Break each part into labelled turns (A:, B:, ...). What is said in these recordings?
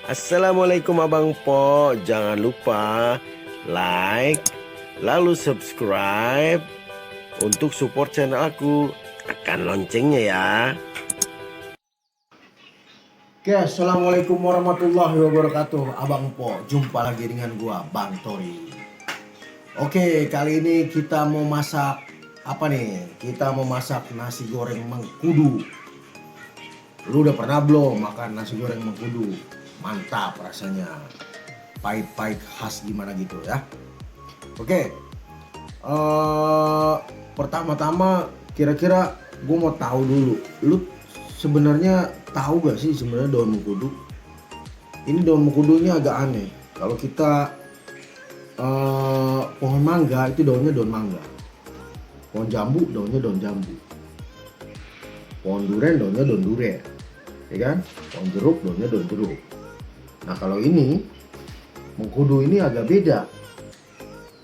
A: Assalamualaikum Abang Po. Jangan lupa like, lalu subscribe untuk support channel aku. Tekan loncengnya ya.
B: Oke, assalamualaikum warahmatullahi wabarakatuh. Abang Po, jumpa lagi dengan gua Bang Tori. Oke, kali ini kita mau masak apa nih? Kita mau masak nasi goreng mengkudu. Lu udah pernah belum makan nasi goreng mengkudu? Mantap rasanya. Pahit-pahit khas gimana gitu ya. Oke. Pertama-tama kira-kira gua mau tahu dulu. Lu sebenarnya tahu gak sih sebenarnya daun mengkudu? Ini daun mengkudu ini agak aneh. Kalau kita pohon mangga itu daunnya daun mangga. Pohon jambu daunnya daun jambu. Pohon duren daunnya daun duren. Ya kan? Pohon jeruk daunnya daun jeruk. Nah, kalau ini mengkudu ini agak beda.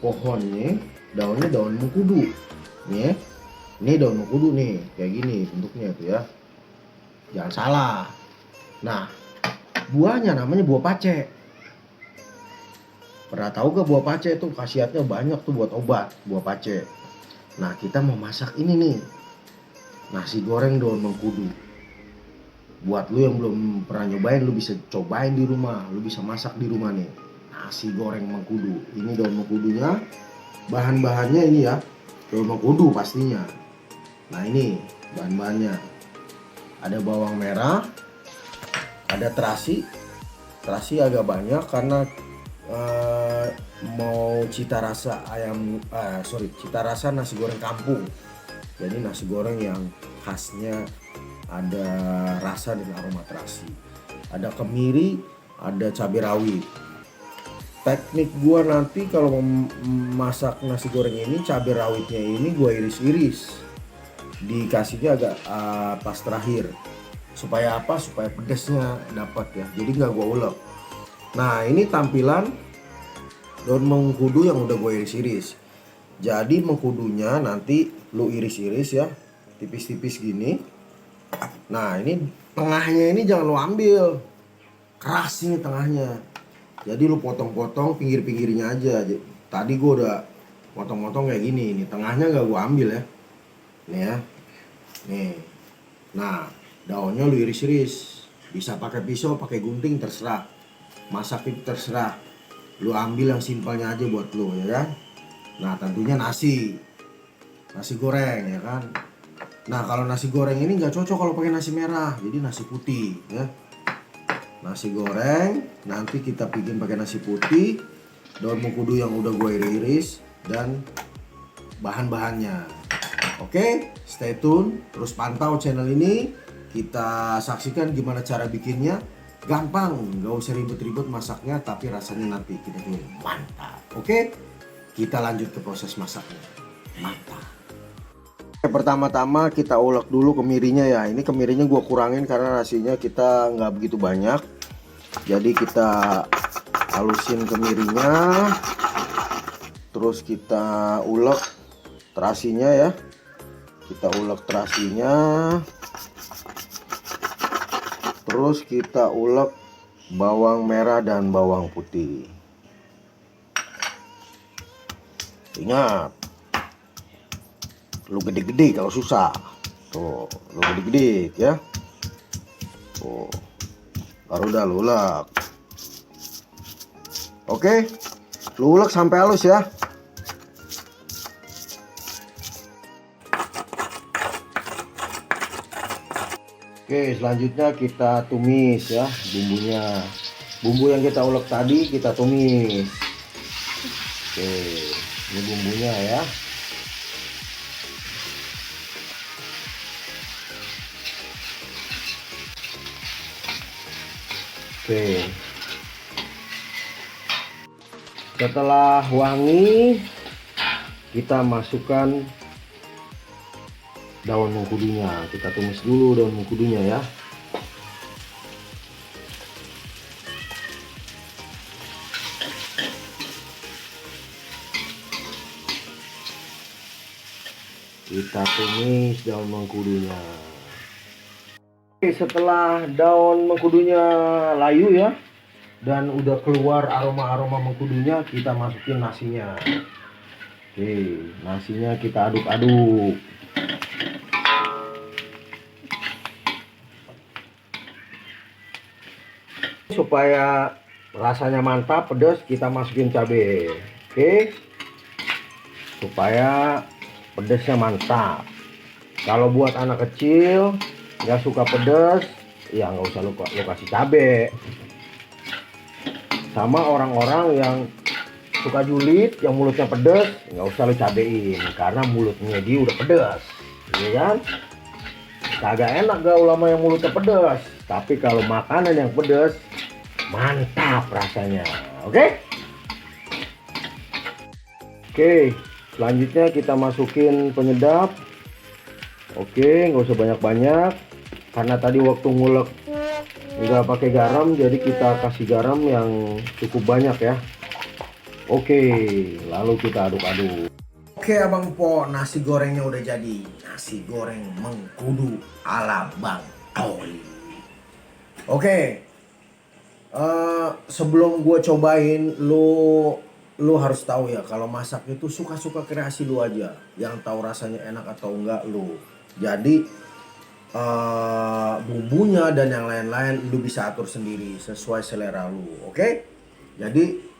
B: Pohonnya daunnya daun mengkudu. Nih, ini daun mengkudu nih, kayak gini bentuknya tuh ya. Jangan salah. Nah, buahnya namanya buah pace. Pernah tahu gak buah pace itu khasiatnya banyak tuh buat obat, buah pace. Nah, kita mau masak ini nih. Nasi goreng daun mengkudu. Buat lu yang belum pernah nyobain, lu bisa cobain di rumah, lu bisa masak di rumah nih. Nasi goreng mengkudu. Ini daun mengkudunya. Bahan-bahannya ini ya. Daun mengkudu pastinya. Nah, ini bahan-bahannya. Ada bawang merah, ada terasi. Terasi agak banyak karena mau cita rasa cita rasa nasi goreng kampung. Jadi nasi goreng yang khasnya ada rasa dan aroma terasi. Ada kemiri, ada cabai rawit. Teknik gua nanti kalau masak nasi goreng ini, cabai rawitnya ini gua iris-iris. Dikasihnya agak pas terakhir. Supaya apa? Supaya pedasnya dapat ya. Jadi nggak gua ulek. Nah, ini tampilan daun mengkudu yang udah gue iris-iris. Jadi mengkudunya nanti lu iris-iris ya, tipis-tipis gini. Nah, ini tengahnya ini jangan lu ambil, keras ini tengahnya. Jadi lu potong-potong pinggir-pinggirnya aja. Tadi gue udah potong-potong kayak gini. Ini tengahnya nggak gue ambil ya. Nih ya, nih. Nah, daunnya lu iris-iris. Bisa pakai pisau, pakai gunting, terserah. Masak itu terserah. Lu ambil yang simpelnya aja buat lu ya kan. Nah, tentunya nasi goreng ya kan. Nah, kalau nasi goreng ini nggak cocok kalau pakai nasi merah, jadi nasi putih ya. Nasi goreng nanti kita bikin pakai nasi putih, daun mengkudu yang udah gue iris dan bahan-bahannya. Oke, stay tune, terus pantau channel ini. Kita saksikan gimana cara bikinnya. Gampang, nggak usah ribet-ribet masaknya, tapi rasanya nanti kita tuh mantap. Oke, kita lanjut ke proses masaknya. Mantap. Pertama-tama kita ulek dulu kemirinya ya. Ini kemirinya gue kurangin karena nasinya kita nggak begitu banyak. Jadi kita halusin kemirinya. Terus kita ulek terasinya ya. Kita ulek terasinya. Terus kita ulek bawang merah dan bawang putih. Ingat, lu gede-gede kalau susah. Tuh, lu gede-gede ya. Tuh, baru udah lu ulek. Oke, lu ulek sampai halus ya. Oke, selanjutnya kita tumis ya bumbunya. Bumbu yang kita ulek tadi kita tumis. Oke, ini bumbunya ya. Oke. Setelah wangi, kita masukkan daun mengkudunya. Kita tumis dulu daun mengkudunya ya. Kita tumis daun mengkudunya. Oke, setelah daun mengkudunya layu ya, dan udah keluar aroma-aroma mengkudunya, kita masukin nasinya. Oke, nasinya kita aduk-aduk. Supaya rasanya mantap, pedas, kita masukin cabai. Oke, supaya pedasnya mantap. Kalau buat anak kecil nggak suka pedas, ya nggak usah lu kasih cabai. Sama orang-orang yang suka julid, yang mulutnya pedas, nggak usah lu cabein karena mulutnya dia udah pedas, ya kan? Kagak enak gaul sama yang mulutnya pedas. Tapi kalau makanan yang pedas, mantap rasanya. Oke? Oke, selanjutnya kita masukin penyedap. Oke, nggak usah banyak-banyak karena tadi waktu ngulek nggak pakai garam, jadi kita kasih garam yang cukup banyak ya. Oke, lalu kita aduk-aduk. Oke Abang Po, nasi gorengnya udah jadi. Nasi goreng mengkudu ala Bang Oli. Oke, sebelum gue cobain, lu harus tahu ya, kalau masak itu suka-suka kreasi lu aja. Yang tahu rasanya enak atau enggak lu. Jadi bumbunya dan yang lain-lain lu bisa atur sendiri sesuai selera lu. Oke? Jadi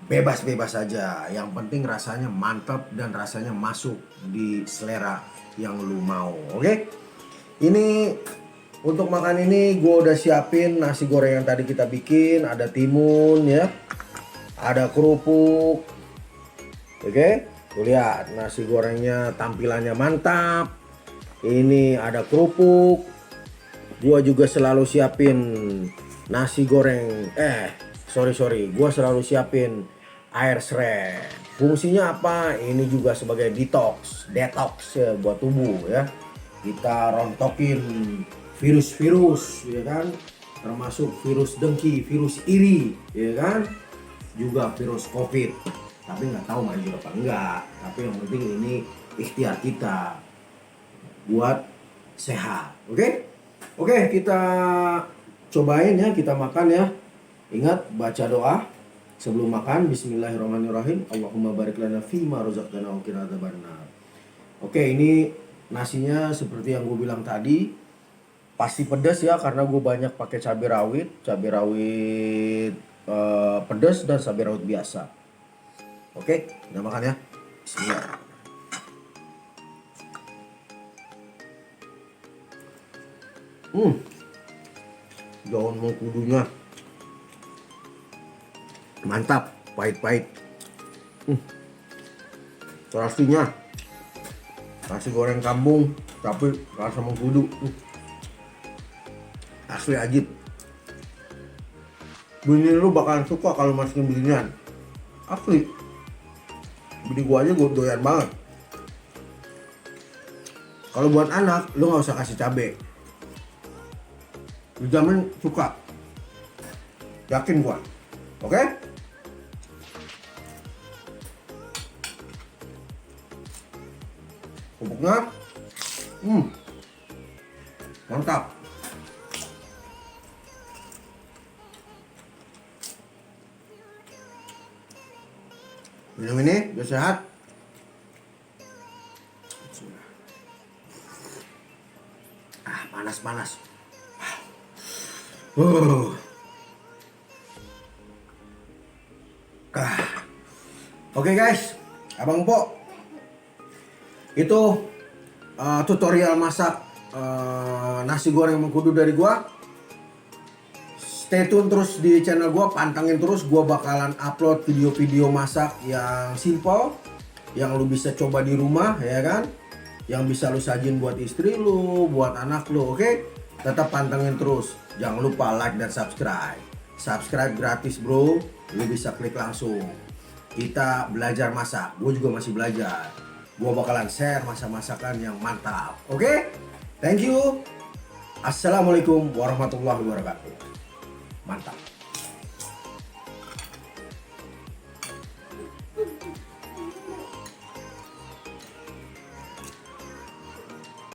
B: bebas-bebas aja. Yang penting rasanya mantap dan rasanya masuk di selera yang lu mau. Oke? Ini untuk makan ini gue udah siapin nasi goreng yang tadi kita bikin. Ada timun ya, ada kerupuk. Oke, tuh lihat nasi gorengnya tampilannya mantap. Ini ada kerupuk. Gue juga selalu siapin nasi goreng. Sorry. Gue selalu siapin air serai. Fungsinya apa? Ini juga sebagai detox ya, buat tubuh ya. Kita rontokin virus-virus ya kan, termasuk virus dengki, virus iri ya kan, juga virus COVID. Tapi nggak tahu manjur apa enggak. Tapi yang penting ini ikhtiar kita buat sehat. Oke, kita cobain ya, kita makan ya. Ingat baca doa sebelum makan. Bismillahirrahmanirrahim. Allahumma barik lana fima razaqtana wa qina adzabannar. Oke, ini nasinya seperti yang gue bilang tadi, pasti pedas ya karena gue banyak pakai cabai rawit pedas dan cabai rawit biasa. Oke, kita makan ya. Bismillah. Daun mengkudunya mantap, pahit-pahit. Terasinya nasi goreng kampung tapi rasa mengkudu. Asli ajib. Bini lu bakalan suka kalau masukin beginian. Asli. Bini gua aja gua doyan banget. Kalau buat anak lu nggak usah kasih cabai. Dijamin suka. Yakin gua. Oke? Kerupuknya mantap. Minum ini biar sehat. Panas. Oke guys, Abang Po, itu tutorial masak nasi goreng mengkudu dari gua. Stay tune terus di channel gua, pantengin terus. Gua bakalan upload video-video masak yang simple, yang lu bisa coba di rumah ya kan, yang bisa lu sajin buat istri lu, buat anak lu. Oke? Tetap pantengin terus. Jangan lupa like dan subscribe. Subscribe gratis bro, lu bisa klik langsung. Kita belajar masak, gue juga masih belajar. Gue bakalan share masak-masakan yang mantap. Oke? Thank you. Assalamualaikum warahmatullahi wabarakatuh. Mantap.